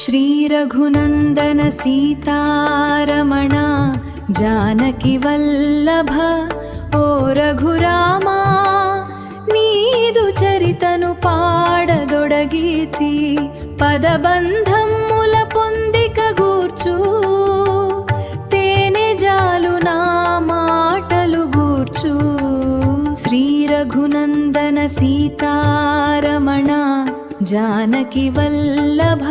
శ్రీ రఘునందన సీతారమణ జానకి వల్లభ ఓ రఘురామా నీదు చరితను పాడదొడగీతి పదబంధముల పొందిక గూర్చు తేనె జాలు నా మాటలు గూర్చు శ్రీ రఘునందన సీతారమణ జానకి వల్లభ.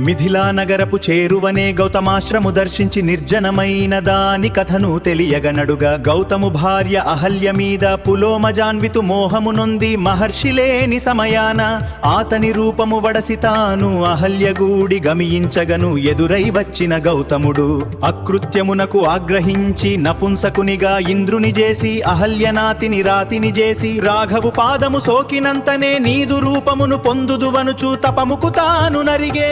మిథిలా నగరపు చేరువనే గౌతమాశ్రము దర్శించి నిర్జనమైన దాని కథను తెలియగనడుగా గౌతము భార్య అహల్య మీద పులోమజాన్వితు మోహము నొంది మహర్షి లేని సమయాన ఆతని రూపము వడసి తాను అహల్యగూడి గమియించగను ఎదురై వచ్చిన గౌతముడు అకృత్యమునకు ఆగ్రహించి నపుంసకునిగా ఇంద్రుని చేసి అహల్యనాతిని రాతిని చేసి రాఘవు పాదము సోకినంతనే నీదు రూపమును పొందుదువనుచు తపముకు తాను నరిగే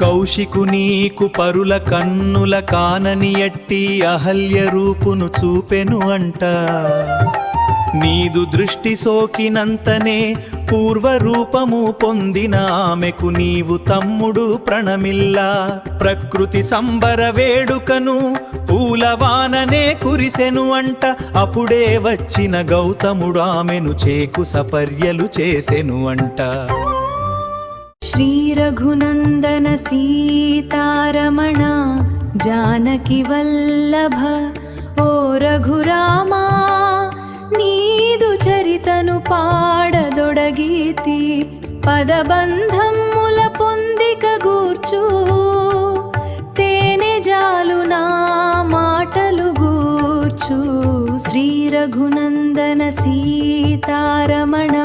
కౌశికు నీకు పరుల కన్నుల కానని ఎట్టి అహల్య రూపును చూపెను అంట నీదు దృష్టి సోకినంతనే పూర్వరూపము పొందిన ఆమెకు నీవు తమ్ముడు ప్రణమిల్లా ప్రకృతి సంబర వేడుకను పూలవాననే కురిసెను అంట అప్పుడే వచ్చిన గౌతముడు ఆమెను చేకు సపర్యలు చేసెను అంట. శ్రీ రఘునందన సీతారమణ జానకి వల్లభ ఓ రఘురామా నీదు చరితను పాడదొడగీతి పదబంధముల పొందిక గూర్చు తేనె జాలు నా మాటలు గూర్చు శ్రీ రఘునందన సీతారమణ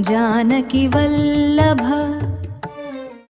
జానకి వల్లభ.